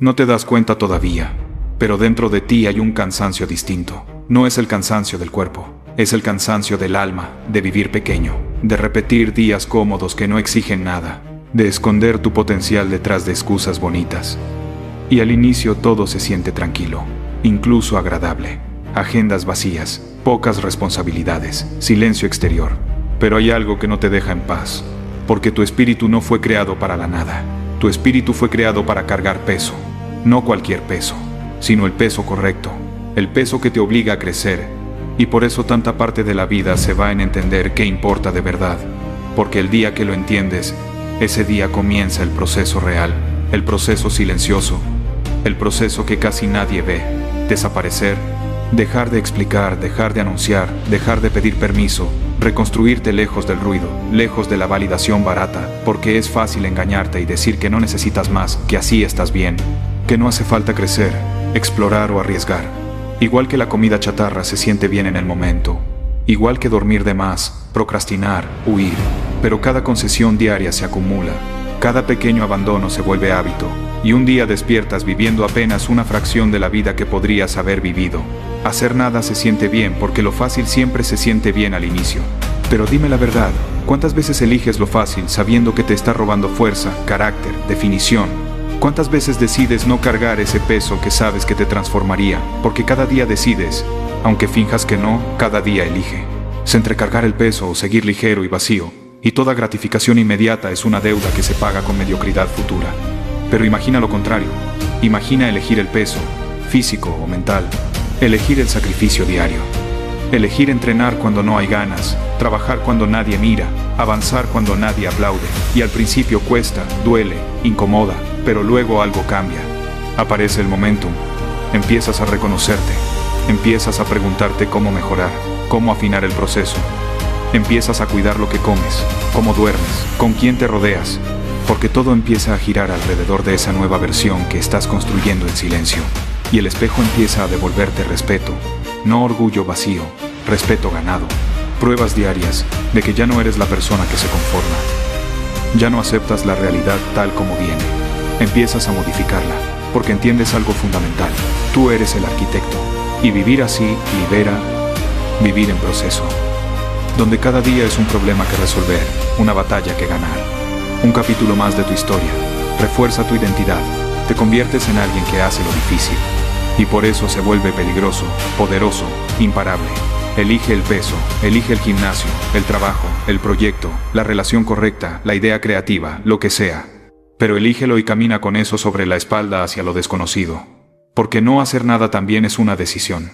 No te das cuenta todavía, pero dentro de ti hay un cansancio distinto. No es el cansancio del cuerpo, es el cansancio del alma, de vivir pequeño, de repetir días cómodos que no exigen nada, de esconder tu potencial detrás de excusas bonitas. Y al inicio todo se siente tranquilo, incluso agradable. Agendas vacías, pocas responsabilidades, silencio exterior. Pero hay algo que no te deja en paz, porque tu espíritu no fue creado para la nada. Tu espíritu fue creado para cargar peso, no cualquier peso, sino el peso correcto, el peso que te obliga a crecer. Y por eso tanta parte de la vida se va en entender qué importa de verdad, porque el día que lo entiendes, ese día comienza el proceso real, el proceso silencioso, el proceso que casi nadie ve, desaparecer, dejar de explicar, dejar de anunciar, dejar de pedir permiso, reconstruirte lejos del ruido, lejos de la validación barata, porque es fácil engañarte y decir que no necesitas más, que así estás bien, que no hace falta crecer, explorar o arriesgar. Igual que la comida chatarra se siente bien en el momento, igual que dormir de más, procrastinar, huir, pero cada concesión diaria se acumula, cada pequeño abandono se vuelve hábito, y un día despiertas viviendo apenas una fracción de la vida que podrías haber vivido. Hacer nada se siente bien porque lo fácil siempre se siente bien al inicio. Pero dime la verdad, ¿cuántas veces eliges lo fácil sabiendo que te está robando fuerza, carácter, definición? ¿Cuántas veces decides no cargar ese peso que sabes que te transformaría? Porque cada día decides, aunque finjas que no, cada día elige. Es entre cargar el peso o seguir ligero y vacío, y toda gratificación inmediata es una deuda que se paga con mediocridad futura. Pero imagina lo contrario, imagina elegir el peso, físico o mental, elegir el sacrificio diario, elegir entrenar cuando no hay ganas, trabajar cuando nadie mira, avanzar cuando nadie aplaude, y al principio cuesta, duele, incomoda, pero luego algo cambia. Aparece el momentum, empiezas a reconocerte, empiezas a preguntarte cómo mejorar, cómo afinar el proceso, empiezas a cuidar lo que comes, cómo duermes, con quién te rodeas, porque todo empieza a girar alrededor de esa nueva versión que estás construyendo en silencio, y el espejo empieza a devolverte respeto, no orgullo vacío, respeto ganado, pruebas diarias de que ya no eres la persona que se conforma, ya no aceptas la realidad tal como viene, empiezas a modificarla, porque entiendes algo fundamental, tú eres el arquitecto, y vivir así libera, vivir en proceso, donde cada día es un problema que resolver, una batalla que ganar. Un capítulo más de tu historia, refuerza tu identidad, te conviertes en alguien que hace lo difícil, y por eso se vuelve peligroso, poderoso, imparable. Elige el peso, elige el gimnasio, el trabajo, el proyecto, la relación correcta, la idea creativa, lo que sea. Pero elígelo y camina con eso sobre la espalda hacia lo desconocido, porque no hacer nada también es una decisión.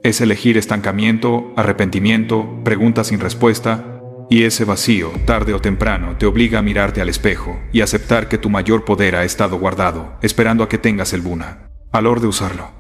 Es elegir estancamiento, arrepentimiento, preguntas sin respuesta. Y ese vacío, tarde o temprano, te obliga a mirarte al espejo y aceptar que tu mayor poder ha estado guardado, esperando a que tengas el buna, valor de usarlo.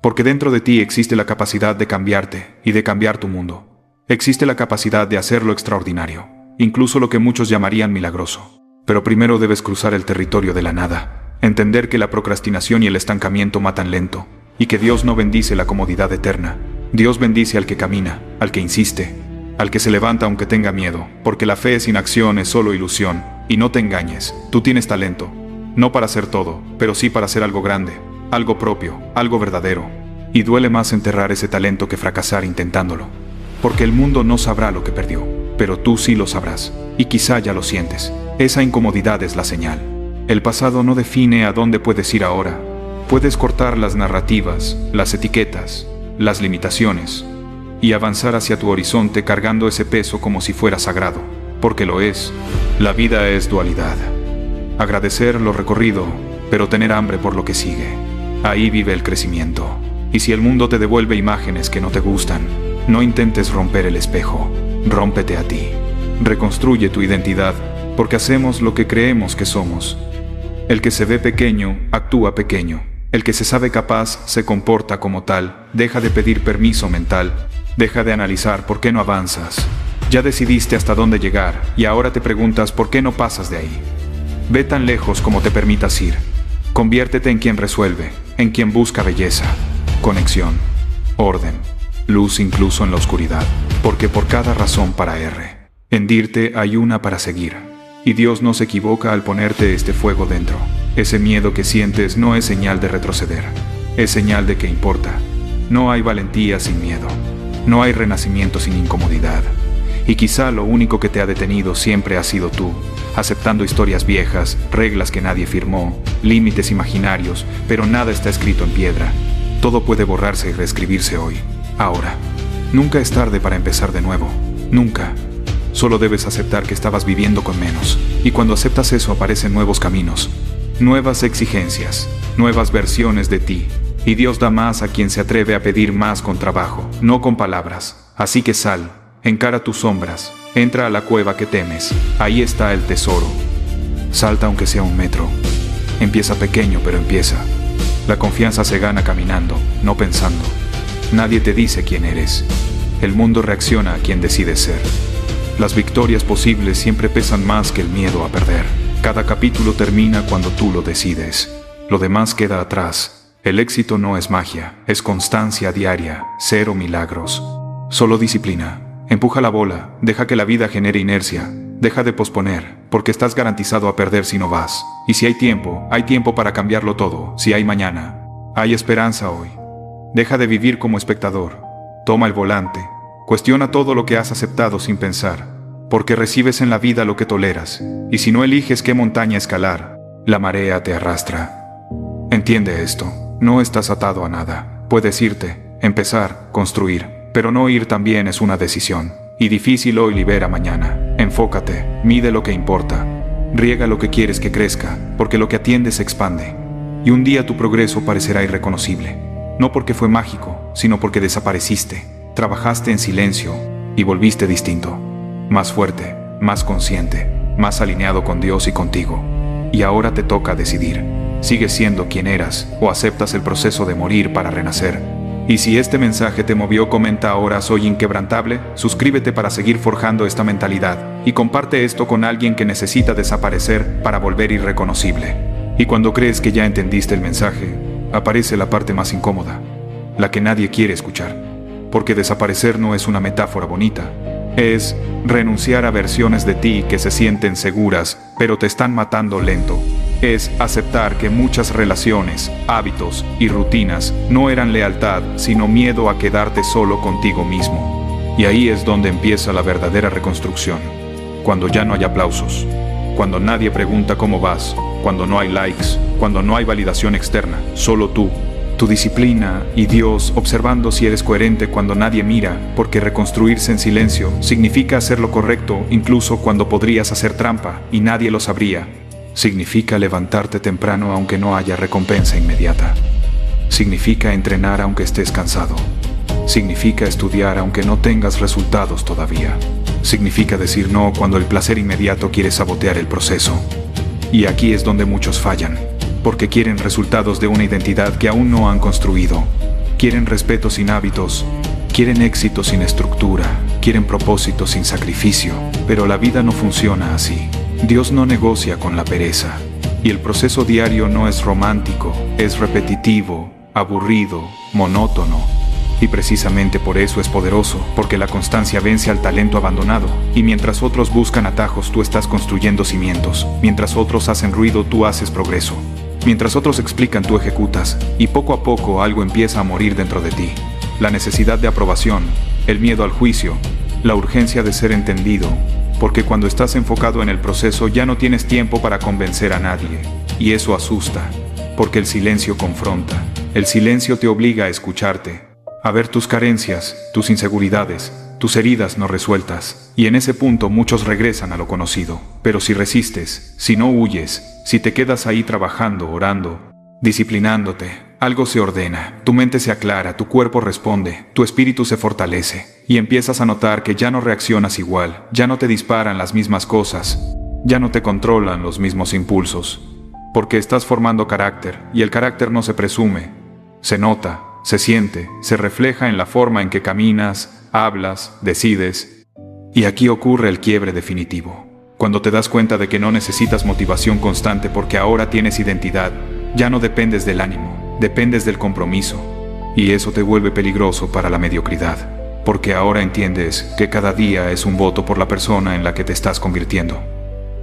Porque dentro de ti existe la capacidad de cambiarte y de cambiar tu mundo. Existe la capacidad de hacerlo extraordinario, incluso lo que muchos llamarían milagroso. Pero primero debes cruzar el territorio de la nada, entender que la procrastinación y el estancamiento matan lento, y que Dios no bendice la comodidad eterna. Dios bendice al que camina, al que insiste, al que se levanta aunque tenga miedo, porque la fe sin acción es solo ilusión, y no te engañes, tú tienes talento, no para hacer todo, pero sí para hacer algo grande, algo propio, algo verdadero, y duele más enterrar ese talento que fracasar intentándolo, porque el mundo no sabrá lo que perdió, pero tú sí lo sabrás, y quizá ya lo sientes, esa incomodidad es la señal. El pasado no define a dónde puedes ir ahora, puedes cortar las narrativas, las etiquetas, las limitaciones, y avanzar hacia tu horizonte cargando ese peso como si fuera sagrado, porque lo es. La vida es dualidad. Agradecer lo recorrido, pero tener hambre por lo que sigue. Ahí vive el crecimiento. Y si el mundo te devuelve imágenes que no te gustan, no intentes romper el espejo, rómpete a ti. Reconstruye tu identidad, porque hacemos lo que creemos que somos. El que se ve pequeño, actúa pequeño. El que se sabe capaz, se comporta como tal, deja de pedir permiso mental. Deja de analizar por qué no avanzas. Ya decidiste hasta dónde llegar y ahora te preguntas por qué no pasas de ahí. Ve tan lejos como te permitas ir. Conviértete en quien resuelve, en quien busca belleza, conexión, orden, luz incluso en la oscuridad. Porque por cada razón para R, en dirte hay una para seguir. Y Dios no se equivoca al ponerte este fuego dentro. Ese miedo que sientes no es señal de retroceder, es señal de que importa. No hay valentía sin miedo, no hay renacimiento sin incomodidad. Y quizá lo único que te ha detenido siempre ha sido tú, aceptando historias viejas, reglas que nadie firmó, límites imaginarios, pero nada está escrito en piedra. Todo puede borrarse y reescribirse hoy, ahora. Nunca es tarde para empezar de nuevo, nunca. Solo debes aceptar que estabas viviendo con menos, y cuando aceptas eso aparecen nuevos caminos, nuevas exigencias, nuevas versiones de ti. Y Dios da más a quien se atreve a pedir más con trabajo, no con palabras. Así que sal, encara tus sombras, entra a la cueva que temes, ahí está el tesoro. Salta aunque sea 1 metro. Empieza pequeño, pero empieza. La confianza se gana caminando, no pensando. Nadie te dice quién eres. El mundo reacciona a quien decides ser. Las victorias posibles siempre pesan más que el miedo a perder. Cada capítulo termina cuando tú lo decides. Lo demás queda atrás. El éxito no es magia, es constancia diaria, 0 milagros. Solo disciplina. Empuja la bola, deja que la vida genere inercia. Deja de posponer, porque estás garantizado a perder si no vas. Y si hay tiempo para cambiarlo todo. Si hay mañana, hay esperanza hoy. Deja de vivir como espectador. Toma el volante. Cuestiona todo lo que has aceptado sin pensar, porque recibes en la vida lo que toleras. Y si no eliges qué montaña escalar, la marea te arrastra. Entiende esto. No estás atado a nada. Puedes irte, empezar, construir, pero no ir también es una decisión. Y difícil hoy libera mañana. Enfócate, mide lo que importa. Riega lo que quieres que crezca, porque lo que atiende se expande. Y un día tu progreso parecerá irreconocible. No porque fue mágico, sino porque desapareciste. Trabajaste en silencio y volviste distinto. Más fuerte, más consciente, más alineado con Dios y contigo. Y ahora te toca decidir. ¿Sigues siendo quien eras o aceptas el proceso de morir para renacer? Y si este mensaje te movió, comenta ahora "Soy inquebrantable", suscríbete para seguir forjando esta mentalidad y comparte esto con alguien que necesita desaparecer para volver irreconocible. Y cuando crees que ya entendiste el mensaje, aparece la parte más incómoda, la que nadie quiere escuchar. Porque desaparecer no es una metáfora bonita, es renunciar a versiones de ti que se sienten seguras, pero te están matando lento. Es aceptar que muchas relaciones, hábitos y rutinas no eran lealtad, sino miedo a quedarte solo contigo mismo. Y ahí es donde empieza la verdadera reconstrucción. Cuando ya no hay aplausos, cuando nadie pregunta cómo vas, cuando no hay likes, cuando no hay validación externa, solo tú, tu disciplina y Dios observando si eres coherente cuando nadie mira, porque reconstruirse en silencio significa hacer lo correcto incluso cuando podrías hacer trampa y nadie lo sabría. Significa levantarte temprano aunque no haya recompensa inmediata. Significa entrenar aunque estés cansado. Significa estudiar aunque no tengas resultados todavía. Significa decir no cuando el placer inmediato quiere sabotear el proceso. Y aquí es donde muchos fallan, porque quieren resultados de una identidad que aún no han construido. Quieren respeto sin hábitos, quieren éxito sin estructura, quieren propósito sin sacrificio, pero la vida no funciona así. Dios no negocia con la pereza, y el proceso diario no es romántico, es repetitivo, aburrido, monótono. Y precisamente por eso es poderoso, porque la constancia vence al talento abandonado. Y mientras otros buscan atajos, tú estás construyendo cimientos. Mientras otros hacen ruido, tú haces progreso. Mientras otros explican, tú ejecutas. Y poco a poco algo empieza a morir dentro de ti. La necesidad de aprobación, el miedo al juicio, la urgencia de ser entendido. Porque cuando estás enfocado en el proceso ya no tienes tiempo para convencer a nadie. Y eso asusta, porque el silencio confronta. El silencio te obliga a escucharte, a ver tus carencias, tus inseguridades, tus heridas no resueltas. Y en ese punto muchos regresan a lo conocido. Pero si resistes, si no huyes, si te quedas ahí trabajando, orando, disciplinándote, algo se ordena, tu mente se aclara, tu cuerpo responde, tu espíritu se fortalece. Y empiezas a notar que ya no reaccionas igual, ya no te disparan las mismas cosas, ya no te controlan los mismos impulsos. Porque estás formando carácter, y el carácter no se presume, se nota, se siente, se refleja en la forma en que caminas, hablas, decides. Y aquí ocurre el quiebre definitivo. Cuando te das cuenta de que no necesitas motivación constante porque ahora tienes identidad, ya no dependes del ánimo, dependes del compromiso. Y eso te vuelve peligroso para la mediocridad. Porque ahora entiendes que cada día es un voto por la persona en la que te estás convirtiendo.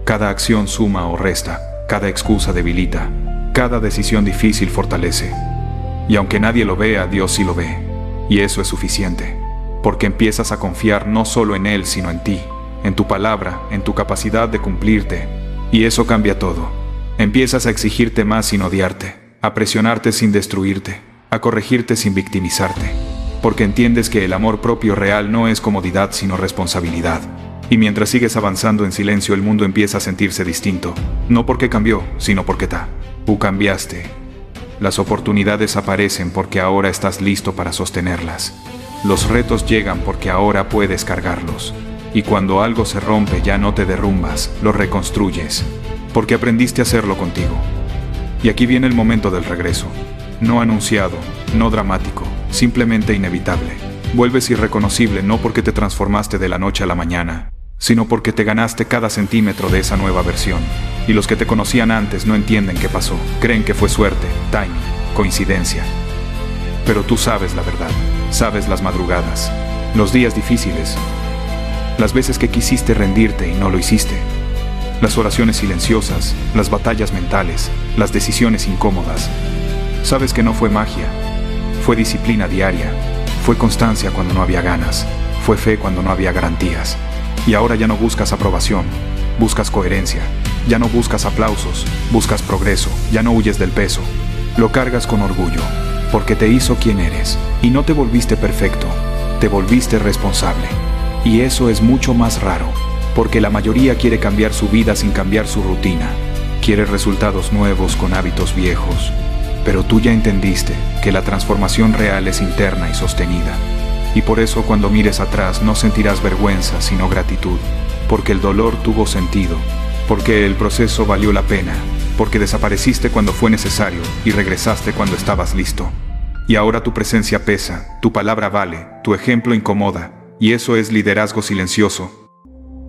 Cada acción suma o resta, cada excusa debilita, Cada decisión difícil fortalece. Y aunque nadie lo vea, Dios sí lo ve. Y eso es suficiente. Porque empiezas a confiar no solo en Él, sino en ti, en tu palabra, en tu capacidad de cumplirte. Y eso cambia todo. Empiezas a exigirte más sin odiarte, a presionarte sin destruirte, a corregirte sin victimizarte. Porque entiendes que el amor propio real no es comodidad, sino responsabilidad. Y mientras sigues avanzando en silencio, el mundo empieza a sentirse distinto. No porque cambió, sino porque tú cambiaste. Las oportunidades aparecen porque ahora estás listo para sostenerlas. Los retos llegan porque ahora puedes cargarlos. Y cuando algo se rompe ya no te derrumbas, lo reconstruyes. Porque aprendiste a hacerlo contigo. Y aquí viene el momento del regreso. No anunciado, no dramático, simplemente inevitable. Vuelves irreconocible no porque te transformaste de la noche a la mañana, sino porque te ganaste cada centímetro de esa nueva versión. Y los que te conocían antes no entienden qué pasó, creen que fue suerte, timing, coincidencia. Pero tú sabes la verdad, sabes las madrugadas, los días difíciles, las veces que quisiste rendirte y no lo hiciste, las oraciones silenciosas, las batallas mentales, las decisiones incómodas. Sabes que no fue magia, fue disciplina diaria, fue constancia cuando no había ganas, fue fe cuando no había garantías. Y ahora ya no buscas aprobación, buscas coherencia. Ya no buscas aplausos, buscas progreso. Ya no huyes del peso, lo cargas con orgullo, porque te hizo quien eres. Y no te volviste perfecto, te volviste responsable. Y eso es mucho más raro, porque la mayoría quiere cambiar su vida sin cambiar su rutina. Quiere resultados nuevos con hábitos viejos. Pero tú ya entendiste que la transformación real es interna y sostenida. Y por eso cuando mires atrás no sentirás vergüenza, sino gratitud. Porque el dolor tuvo sentido. Porque el proceso valió la pena. Porque desapareciste cuando fue necesario y regresaste cuando estabas listo. Y ahora tu presencia pesa, tu palabra vale, tu ejemplo incomoda. Y eso es liderazgo silencioso.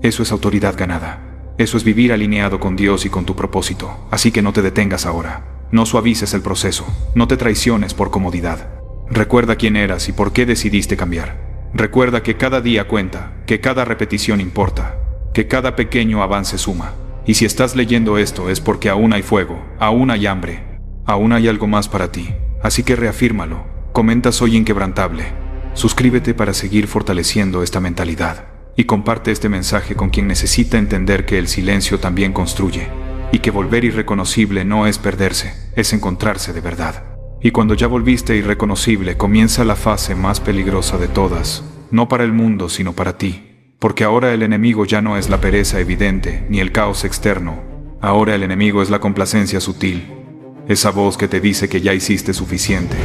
Eso es autoridad ganada. Eso es vivir alineado con Dios y con tu propósito. Así que no te detengas ahora. No suavices el proceso. No te traiciones por comodidad. Recuerda quién eras y por qué decidiste cambiar. Recuerda que cada día cuenta, que cada repetición importa, que cada pequeño avance suma. Y si estás leyendo esto es porque aún hay fuego, aún hay hambre, aún hay algo más para ti. Así que reafírmalo. Comenta soy inquebrantable. Suscríbete para seguir fortaleciendo esta mentalidad. Y comparte este mensaje con quien necesita entender que el silencio también construye. Y que volver irreconocible no es perderse, es encontrarse de verdad. Y cuando ya volviste irreconocible, comienza la fase más peligrosa de todas, no para el mundo, sino para ti. Porque ahora el enemigo ya no es la pereza evidente, ni el caos externo. Ahora el enemigo es la complacencia sutil. Esa voz que te dice que ya hiciste suficiente,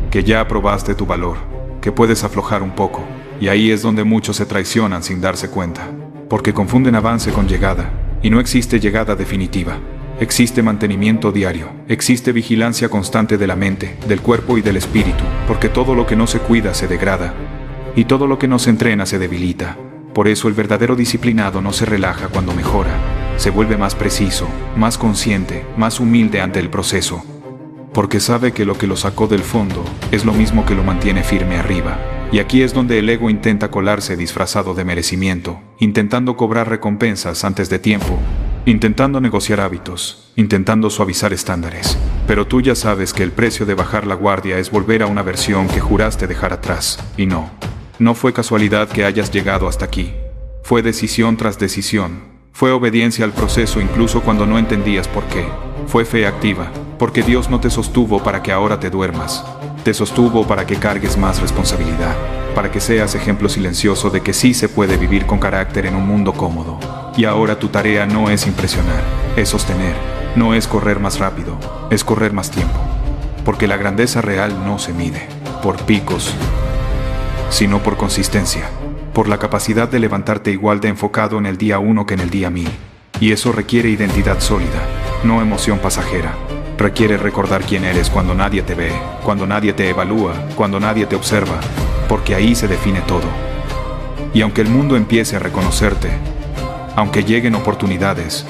que ya aprobaste tu valor, que puedes aflojar un poco. Y ahí es donde muchos se traicionan sin darse cuenta. Porque confunden avance con llegada, y no existe llegada definitiva. Existe mantenimiento diario, existe vigilancia constante de la mente, del cuerpo y del espíritu, porque todo lo que no se cuida se degrada, y todo lo que no se entrena se debilita. Por eso el verdadero disciplinado no se relaja cuando mejora, se vuelve más preciso, más consciente, más humilde ante el proceso, porque sabe que lo que lo sacó del fondo es lo mismo que lo mantiene firme arriba. Y aquí es donde el ego intenta colarse disfrazado de merecimiento, intentando cobrar recompensas antes de tiempo, intentando negociar hábitos, intentando suavizar estándares. Pero tú ya sabes que el precio de bajar la guardia es volver a una versión que juraste dejar atrás. Y no fue casualidad que hayas llegado hasta aquí. Fue decisión tras decisión. Fue obediencia al proceso incluso cuando no entendías por qué. Fue fe activa, porque Dios no te sostuvo para que ahora te duermas. Te sostuvo para que cargues más responsabilidad, para que seas ejemplo silencioso de que sí se puede vivir con carácter en un mundo cómodo. Y ahora tu tarea no es impresionar, es sostener, no es correr más rápido, es correr más tiempo. Porque la grandeza real no se mide por picos, sino por consistencia, por la capacidad de levantarte igual de enfocado en el día 1 que en el día 1000. Y eso requiere identidad sólida, no emoción pasajera. Requiere recordar quién eres cuando nadie te ve, cuando nadie te evalúa, cuando nadie te observa, porque ahí se define todo. Y aunque el mundo empiece a reconocerte, aunque lleguen oportunidades,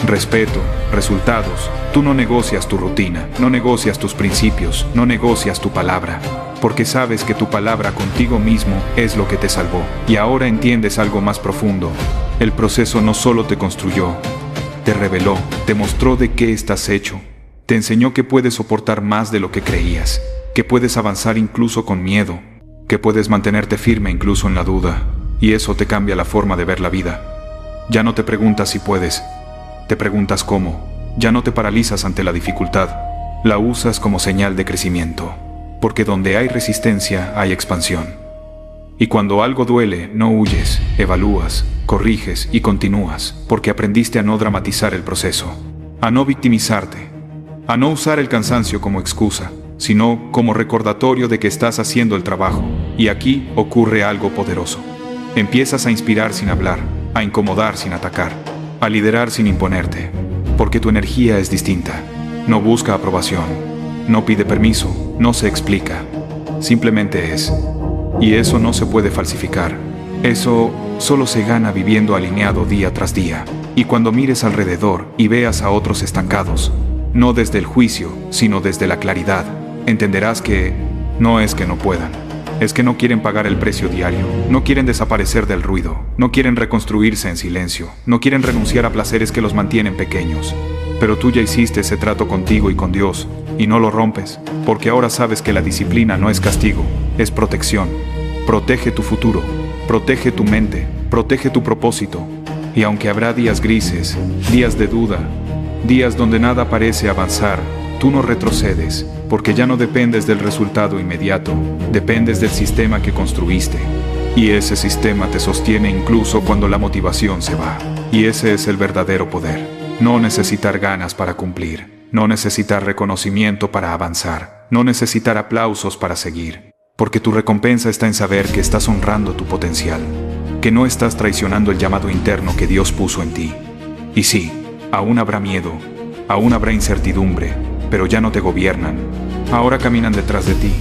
respeto, resultados, tú no negocias tu rutina, no negocias tus principios, no negocias tu palabra, porque sabes que tu palabra contigo mismo es lo que te salvó. Y ahora entiendes algo más profundo. El proceso no solo te construyó, te reveló, te mostró de qué estás hecho, Te enseñó que puedes soportar más de lo que creías, que puedes avanzar incluso con miedo, que puedes mantenerte firme incluso en la duda, y eso te cambia la forma de ver la vida. Ya no te preguntas si puedes, te preguntas cómo. Ya no te paralizas ante la dificultad, la usas como señal de crecimiento, porque donde hay resistencia hay expansión. Y cuando algo duele, no huyes, evalúas, corriges y continúas, porque aprendiste a no dramatizar el proceso, a no victimizarte, a no usar el cansancio como excusa, sino como recordatorio de que estás haciendo el trabajo. Y aquí ocurre algo poderoso. Empiezas a inspirar sin hablar, a incomodar sin atacar, a liderar sin imponerte, porque tu energía es distinta. No busca aprobación, no pide permiso, no se explica, simplemente es. Y eso no se puede falsificar. Eso solo se gana viviendo alineado día tras día. Y cuando mires alrededor y veas a otros estancados, no desde el juicio, sino desde la claridad, entenderás que no es que no puedan. Es que no quieren pagar el precio diario, no quieren desaparecer del ruido, no quieren reconstruirse en silencio, no quieren renunciar a placeres que los mantienen pequeños. Pero tú ya hiciste ese trato contigo y con Dios, y no lo rompes, porque ahora sabes que la disciplina no es castigo, es protección. Protege tu futuro, protege tu mente, protege tu propósito. Y aunque habrá días grises, días de duda, días donde nada parece avanzar, tú no retrocedes, porque ya no dependes del resultado inmediato, dependes del sistema que construiste. Y ese sistema te sostiene incluso cuando la motivación se va. Y ese es el verdadero poder. No necesitar ganas para cumplir, no necesitar reconocimiento para avanzar, no necesitar aplausos para seguir. Porque tu recompensa está en saber que estás honrando tu potencial, que no estás traicionando el llamado interno que Dios puso en ti. Y sí, aún habrá miedo, aún habrá incertidumbre, pero ya no te gobiernan. Ahora caminan detrás de ti,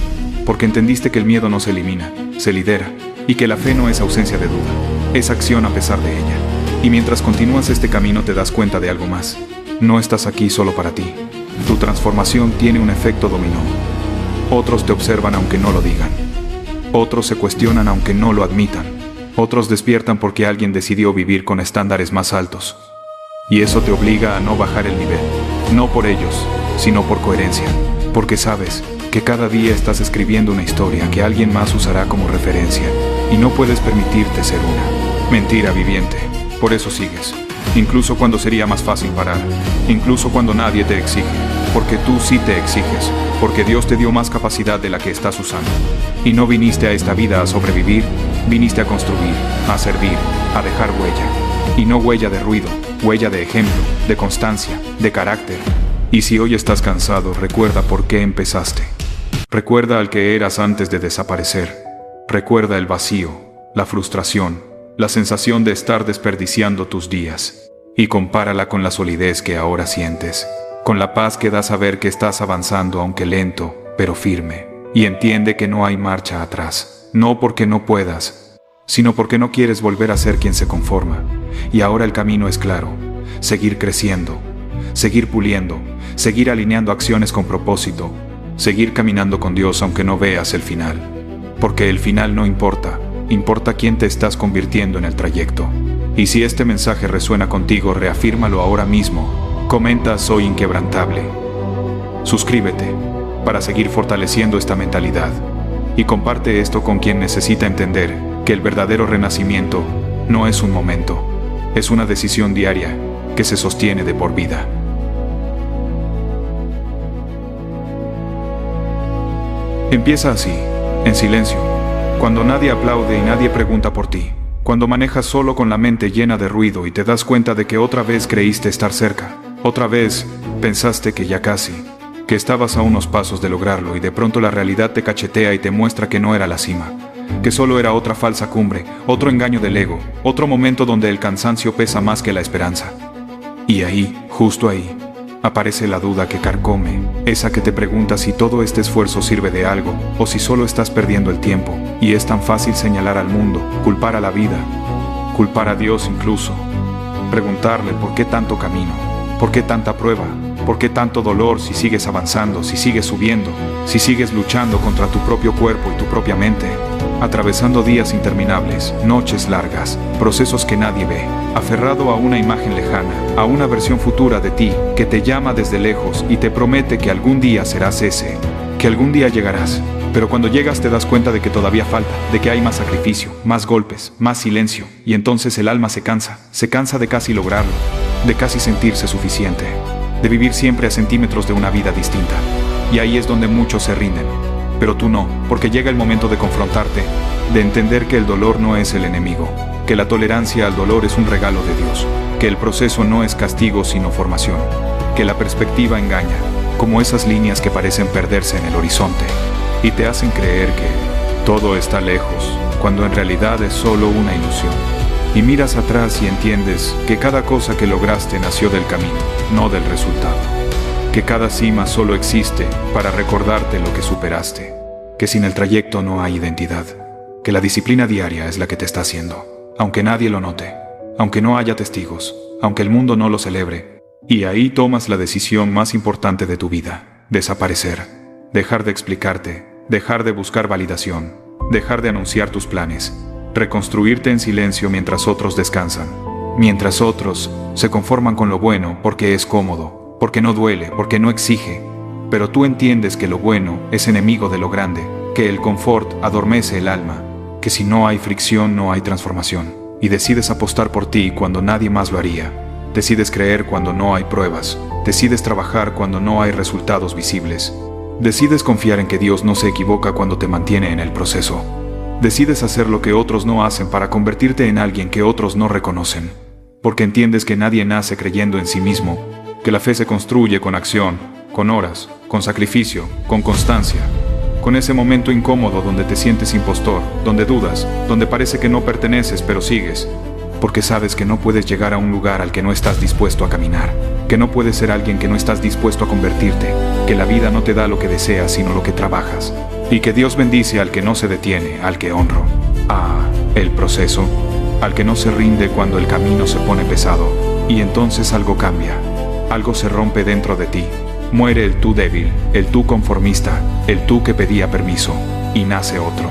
porque entendiste que el miedo no se elimina, se lidera, y que la fe no es ausencia de duda, es acción a pesar de ella. Y mientras continúas este camino te das cuenta de algo más. No estás aquí solo para ti. Tu transformación tiene un efecto dominó. Otros te observan aunque no lo digan. Otros se cuestionan aunque no lo admitan. Otros despiertan porque alguien decidió vivir con estándares más altos. Y eso te obliga a no bajar el nivel. No por ellos, sino por coherencia. Porque sabes que cada día estás escribiendo una historia que alguien más usará como referencia. Y no puedes permitirte ser una mentira viviente. Por eso sigues. Incluso cuando sería más fácil parar. Incluso cuando nadie te exige. Porque tú sí te exiges. Porque Dios te dio más capacidad de la que estás usando. Y no viniste a esta vida a sobrevivir. Viniste a construir, a servir, a dejar huella. Y no huella de ruido, huella de ejemplo, de constancia, de carácter. Y si hoy estás cansado, recuerda por qué empezaste. Recuerda al que eras antes de desaparecer. Recuerda el vacío, la frustración, la sensación de estar desperdiciando tus días. Y compárala con la solidez que ahora sientes. Con la paz que da saber que estás avanzando aunque lento, pero firme. Y entiende que no hay marcha atrás. No porque no puedas, sino porque no quieres volver a ser quien se conforma. Y ahora el camino es claro. Seguir creciendo, seguir puliendo, seguir alineando acciones con propósito, seguir caminando con Dios aunque no veas el final. Porque el final no importa, importa quién te estás convirtiendo en el trayecto. Y si este mensaje resuena contigo, reafírmalo ahora mismo. Comenta "Soy inquebrantable". Suscríbete para seguir fortaleciendo esta mentalidad. Y comparte esto con quien necesita entender que el verdadero renacimiento no es un momento, es una decisión diaria que se sostiene de por vida. Empieza así, en silencio, cuando nadie aplaude y nadie pregunta por ti, cuando manejas solo con la mente llena de ruido y te das cuenta de que otra vez creíste estar cerca, otra vez pensaste que ya casi, que estabas a unos pasos de lograrlo y de pronto la realidad te cachetea y te muestra que no era la cima, que solo era otra falsa cumbre, otro engaño del ego, otro momento donde el cansancio pesa más que la esperanza. Y ahí, justo ahí, aparece la duda que carcome, esa que te pregunta si todo este esfuerzo sirve de algo o si solo estás perdiendo el tiempo. Y es tan fácil señalar al mundo, culpar a la vida, culpar a Dios incluso, preguntarle por qué tanto camino, por qué tanta prueba, por qué tanto dolor si sigues avanzando, si sigues subiendo, si sigues luchando contra tu propio cuerpo y tu propia mente. atravesando días interminables, noches largas, procesos que nadie ve, aferrado a una imagen lejana, a una versión futura de ti, que te llama desde lejos y te promete que algún día serás ese, que algún día llegarás. Pero cuando llegas te das cuenta de que todavía falta, de que hay más sacrificio, más golpes, más silencio, y entonces el alma se cansa de casi lograrlo, de casi sentirse suficiente, de vivir siempre a centímetros de una vida distinta. Y ahí es donde muchos se rinden. Pero tú no, porque llega el momento de confrontarte, de entender que el dolor no es el enemigo, que la tolerancia al dolor es un regalo de Dios, que el proceso no es castigo sino formación, que la perspectiva engaña, como esas líneas que parecen perderse en el horizonte, y te hacen creer que todo está lejos, cuando en realidad es solo una ilusión. Y miras atrás y entiendes que cada cosa que lograste nació del camino, no del resultado. Que cada cima solo existe para recordarte lo que superaste. Que sin el trayecto no hay identidad. Que la disciplina diaria es la que te está haciendo, aunque nadie lo note, aunque no haya testigos, aunque el mundo no lo celebre. Y ahí tomas la decisión más importante de tu vida: desaparecer, dejar de explicarte, dejar de buscar validación, dejar de anunciar tus planes, reconstruirte en silencio mientras otros descansan, mientras otros se conforman con lo bueno porque es cómodo, porque no duele, porque no exige. Pero tú entiendes que lo bueno es enemigo de lo grande, que el confort adormece el alma, que si no hay fricción no hay transformación, y decides apostar por ti cuando nadie más lo haría. Decides creer cuando no hay pruebas, decides trabajar cuando no hay resultados visibles. Decides confiar en que Dios no se equivoca cuando te mantiene en el proceso. Decides hacer lo que otros no hacen para convertirte en alguien que otros no reconocen. Porque entiendes que nadie nace creyendo en sí mismo, que la fe se construye con acción, con horas, con sacrificio, con constancia. Con ese momento incómodo donde te sientes impostor, donde dudas, donde parece que no perteneces pero sigues. Porque sabes que no puedes llegar a un lugar al que no estás dispuesto a caminar, que no puedes ser alguien que no estás dispuesto a convertirte, que la vida no te da lo que deseas sino lo que trabajas, y que Dios bendice al que no se detiene, al que honro. El proceso, al que no se rinde cuando el camino se pone pesado, y entonces algo cambia, algo se rompe dentro de ti. Muere el tú débil, el tú conformista, el tú que pedía permiso, y nace otro,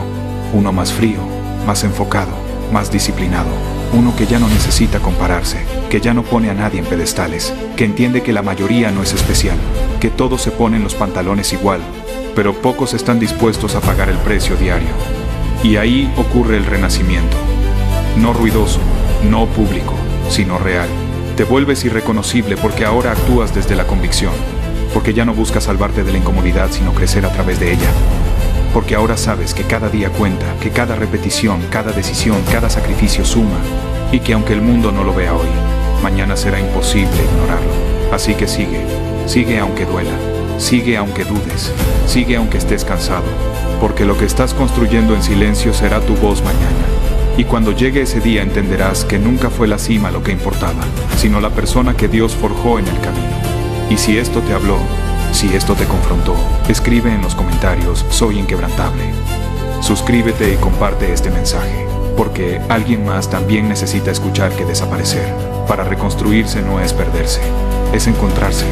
uno más frío, más enfocado, más disciplinado. Uno que ya no necesita compararse, que ya no pone a nadie en pedestales, que entiende que la mayoría no es especial, que todos se ponen los pantalones igual, pero pocos están dispuestos a pagar el precio diario. Y ahí ocurre el renacimiento. No ruidoso, no público, sino real. Te vuelves irreconocible porque ahora actúas desde la convicción, porque ya no buscas salvarte de la incomodidad sino crecer a través de ella. Porque ahora sabes que cada día cuenta, que cada repetición, cada decisión, cada sacrificio suma, y que aunque el mundo no lo vea hoy, mañana será imposible ignorarlo. Así que sigue aunque duela, sigue aunque dudes, sigue aunque estés cansado, porque lo que estás construyendo en silencio será tu voz mañana. Y cuando llegue ese día entenderás que nunca fue la cima lo que importaba, sino la persona que Dios forjó en el camino. Y si esto te habló, si esto te confrontó, escribe en los comentarios "Soy inquebrantable". Suscríbete y comparte este mensaje, porque alguien más también necesita escuchar que desaparecer, para reconstruirse no es perderse, es encontrarse.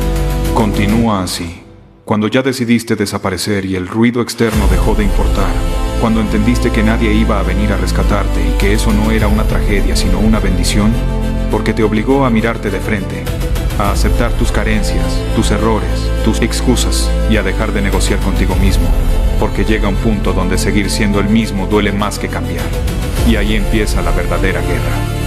Continúa así. Cuando ya decidiste desaparecer y el ruido externo dejó de importar, cuando entendiste que nadie iba a venir a rescatarte y que eso no era una tragedia sino una bendición, porque te obligó a mirarte de frente, a aceptar tus carencias, tus errores, tus excusas y a dejar de negociar contigo mismo, porque llega un punto donde seguir siendo el mismo duele más que cambiar. Y ahí empieza la verdadera guerra.